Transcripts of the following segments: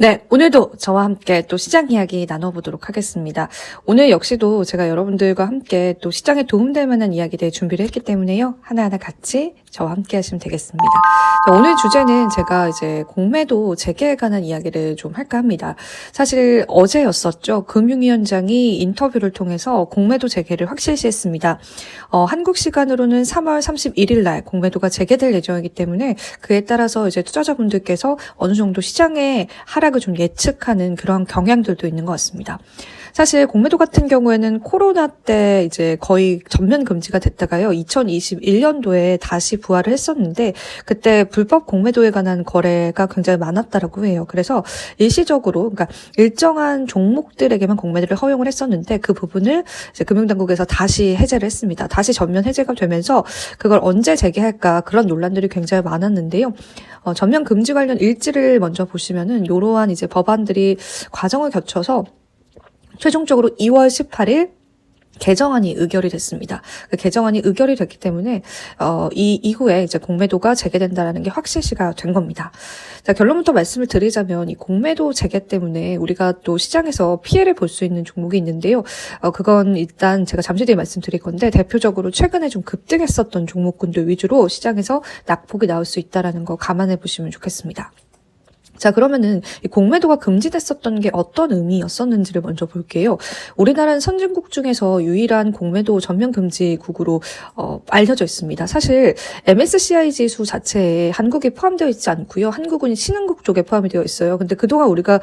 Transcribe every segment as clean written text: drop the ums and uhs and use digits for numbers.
네, 오늘도 저와 함께 또 시장 이야기 나눠보도록 하겠습니다. 오늘 역시도 제가 여러분들과 함께 또 시장에 도움될 만한 이야기들 준비를 했기 때문에요. 하나하나 같이 저와 함께 하시면 되겠습니다. 자, 오늘 주제는 제가 이제 공매도 재개에 관한 이야기를 좀 할까 합니다. 사실 어제였었죠. 금융위원장이 인터뷰를 통해서 공매도 재개를 확실시했습니다. 한국 시간으로는 3월 31일 날 공매도가 재개될 예정이기 때문에 그에 따라서 이제 투자자분들께서 어느 정도 시장의 하락을 좀 예측하는 그런 경향들도 있는 것 같습니다. 사실 공매도 같은 경우에는 코로나 때 이제 거의 전면 금지가 됐다가요. 2021년도에 다시 부활을 했었는데 그때 불법 공매도에 관한 거래가 굉장히 많았다라고 해요. 그래서 일시적으로 그러니까 일정한 종목들에게만 공매도를 허용을 했었는데 그 부분을 이제 금융당국에서 다시 해제를 했습니다. 다시 전면 해제가 되면서 그걸 언제 재개할까 그런 논란들이 굉장히 많았는데요. 전면 금지 관련 일지를 먼저 보시면은 이러한 이제 법안들이 과정을 거쳐서 최종적으로 2월 18일 개정안이 의결이 됐습니다. 그 개정안이 의결이 됐기 때문에 이후에 이제 공매도가 재개된다라는 게 확실시가 된 겁니다. 자, 결론부터 말씀을 드리자면 이 공매도 재개 때문에 우리가 또 시장에서 피해를 볼 수 있는 종목이 있는데요. 그건 일단 제가 잠시 뒤에 말씀드릴 건데 대표적으로 최근에 좀 급등했었던 종목군들 위주로 시장에서 낙폭이 나올 수 있다라는 거 감안해 보시면 좋겠습니다. 자, 그러면은 이 공매도가 금지됐었던 게 어떤 의미였었는지를 먼저 볼게요. 우리나라는 선진국 중에서 유일한 공매도 전면 금지국으로 알려져 있습니다. 사실 MSCI 지수 자체에 한국이 포함되어 있지 않고요. 한국은 신흥국 쪽에 포함이 되어 있어요. 근데 그동안 우리가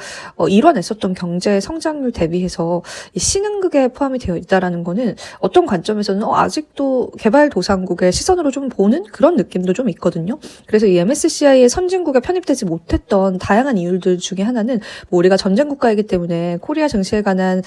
이뤄냈었던 경제 성장률 대비해서 이 신흥국에 포함이 되어 있다라는 거는 어떤 관점에서는 아직도 개발도상국의 시선으로 좀 보는 그런 느낌도 좀 있거든요. 그래서 이 MSCI의 선진국에 편입되지 못했던 다양한 이유들 중에 하나는 뭐 우리가 전쟁 국가이기 때문에 코리아 증시에 관한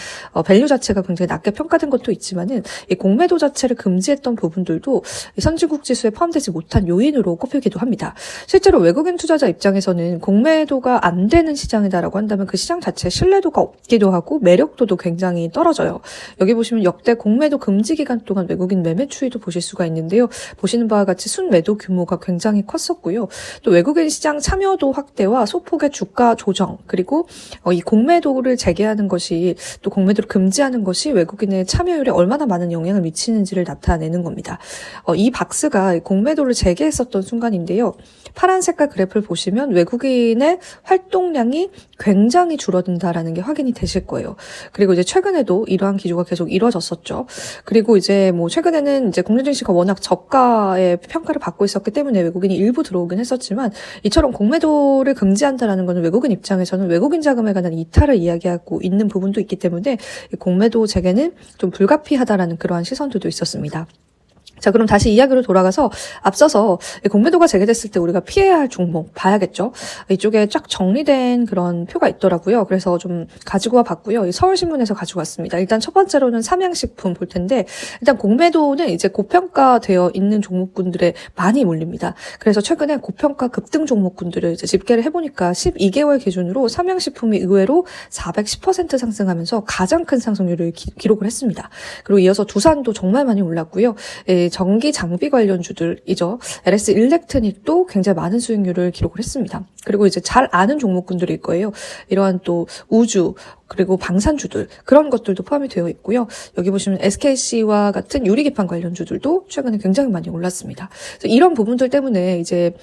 밸류 자체가 굉장히 낮게 평가된 것도 있지만은 이 공매도 자체를 금지했던 부분들도 이 선진국 지수에 포함되지 못한 요인으로 꼽히기도 합니다. 실제로 외국인 투자자 입장에서는 공매도가 안 되는 시장이다라고 한다면 그 시장 자체에 신뢰도가 없기도 하고 매력도도 굉장히 떨어져요. 여기 보시면 역대 공매도 금지 기간 동안 외국인 매매 추이도 보실 수가 있는데요. 보시는 바와 같이 순매도 규모가 굉장히 컸었고요. 또 외국인 시장 참여도 확대와 소폭의 주가 조정 그리고 이 공매도를 재개하는 것이 또 공매도를 금지하는 것이 외국인의 참여율에 얼마나 많은 영향을 미치는지를 나타내는 겁니다. 이 박스가 공매도를 재개했었던 순간인데요. 파란 색깔 그래프를 보시면 외국인의 활동량이 굉장히 줄어든다라는 게 확인이 되실 거예요. 그리고 이제 최근에도 이러한 기조가 계속 이루어졌었죠. 그리고 이제 뭐 최근에는 이제 국내 증시가 워낙 저가의 평가를 받고 있었기 때문에 외국인이 일부 들어오긴 했었지만 이처럼 공매도를 금지한다라는 것은 외국인 입장에서는 외국인 자금에 관한 이탈을 이야기하고 있는 부분도 있기 때문에 공매도 재개는 좀 불가피하다라는 그러한 시선들도 있었습니다. 자, 그럼 다시 이야기로 돌아가서 앞서서 공매도가 재개됐을 때 우리가 피해야 할 종목 봐야겠죠. 이쪽에 쫙 정리된 그런 표가 있더라고요. 그래서 좀 가지고 와 봤고요. 서울신문에서 가지고 왔습니다. 일단 첫 번째로는 삼양식품 볼 텐데 일단 공매도는 이제 고평가되어 있는 종목군들에 많이 몰립니다. 그래서 최근에 고평가 급등 종목군들을 이제 집계를 해보니까 12개월 기준으로 삼양식품이 의외로 410% 상승하면서 가장 큰 상승률을 기록을 했습니다. 그리고 이어서 두산도 정말 많이 올랐고요. 전기 장비 관련주들이죠. LS 일렉트닉도 굉장히 많은 수익률을 기록을 했습니다. 그리고 이제 잘 아는 종목군들일 거예요. 이러한 또 우주 그리고 방산주들 그런 것들도 포함이 되어 있고요. 여기 보시면 SKC와 같은 유리기판 관련주들도 최근에 굉장히 많이 올랐습니다. 이런 부분들 때문에 이제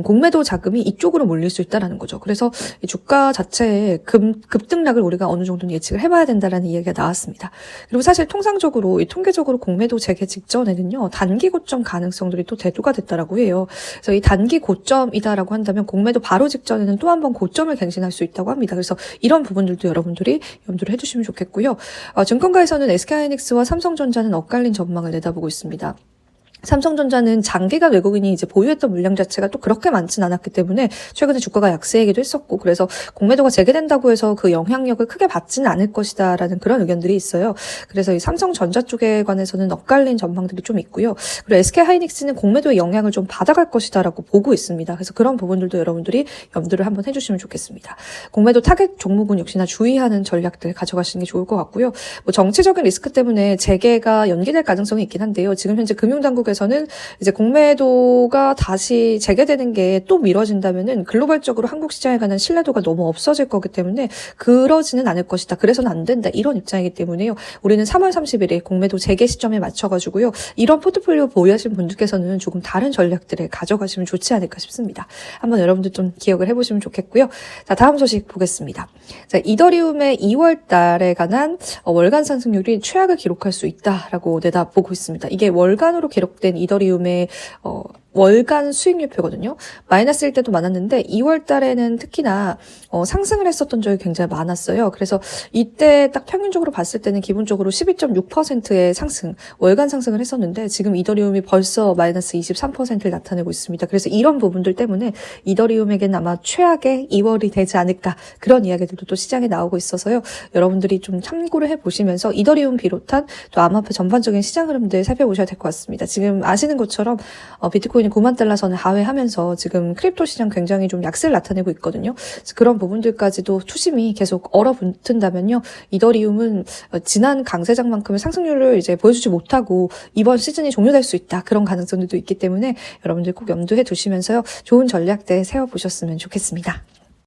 공매도 자금이 이쪽으로 몰릴 수 있다라는 거죠. 그래서 이 주가 자체의 급등락을 우리가 어느 정도는 예측을 해봐야 된다라는 이야기가 나왔습니다. 그리고 사실 통상적으로 이 통계적으로 공매도 재개 직전에는요 단기 고점 가능성들이 또 대두가 됐다라고 해요. 그래서 이 단기 고점이다라고 한다면 공매도 바로 직전에는 또 한 번 고점을 갱신할 수 있다고 합니다. 그래서 이런 부분들도 여러분들이 염두를 해주시면 좋겠고요. 증권가에서는 SK하이닉스와 삼성전자는 엇갈린 전망을 내다보고 있습니다. 삼성전자는 장기간 외국인이 이제 보유했던 물량 자체가 또 그렇게 많진 않았기 때문에 최근에 주가가 약세이기도 했었고 그래서 공매도가 재개된다고 해서 그 영향력을 크게 받지는 않을 것이다라는 그런 의견들이 있어요. 그래서 이 삼성전자 쪽에 관해서는 엇갈린 전망들이 좀 있고요. 그리고 SK하이닉스는 공매도의 영향을 좀 받아갈 것이다라고 보고 있습니다. 그래서 그런 부분들도 여러분들이 염두를 한번 해주시면 좋겠습니다. 공매도 타겟 종목은 역시나 주의하는 전략들 가져가시는 게 좋을 것 같고요. 뭐 정치적인 리스크 때문에 재개가 연기될 가능성이 있긴 한데요. 지금 현재 금융당국 쪽에서는 이제 공매도가 다시 재개되는 게 또 미뤄진다면은 글로벌적으로 한국 시장에 관한 신뢰도가 너무 없어질 거기 때문에 그러지는 않을 것이다. 그래서는 안 된다. 이런 입장이기 때문에요. 우리는 3월 30일에 공매도 재개 시점에 맞춰가지고요. 이런 포트폴리오 보유하신 분들께서는 조금 다른 전략들을 가져가시면 좋지 않을까 싶습니다. 한번 여러분들 좀 기억을 해보시면 좋겠고요. 자, 다음 소식 보겠습니다. 자, 이더리움의 2월 달에 관한 월간 상승률이 최악을 기록할 수 있다라고 내다보고 있습니다. 이게 월간으로 기록된 이더리움의 월간 수익률표거든요. 마이너스일 때도 많았는데 2월 달에는 특히나 상승을 했었던 적이 굉장히 많았어요. 그래서 이때 딱 평균적으로 봤을 때는 기본적으로 12.6%의 상승, 월간 상승을 했었는데 지금 이더리움이 벌써 마이너스 23%를 나타내고 있습니다. 그래서 이런 부분들 때문에 이더리움에게는 아마 최악의 2월이 되지 않을까 그런 이야기들도 또 시장에 나오고 있어서요. 여러분들이 좀 참고를 해보시면서 이더리움 비롯한 또 암호화폐 전반적인 시장 흐름들 살펴보셔야 될 것 같습니다. 지금 아시는 것처럼 비트코인이 9만 달러 선을 하회하면서 지금 크립토 시장 굉장히 좀 약세를 나타내고 있거든요. 그런 부분들까지도 투심이 계속 얼어붙은다면요. 이더리움은 지난 강세장만큼의 상승률을 이제 보여주지 못하고 이번 시즌이 종료될 수 있다. 그런 가능성들도 있기 때문에 여러분들 꼭 염두에 두시면서요. 좋은 전략들 세워보셨으면 좋겠습니다.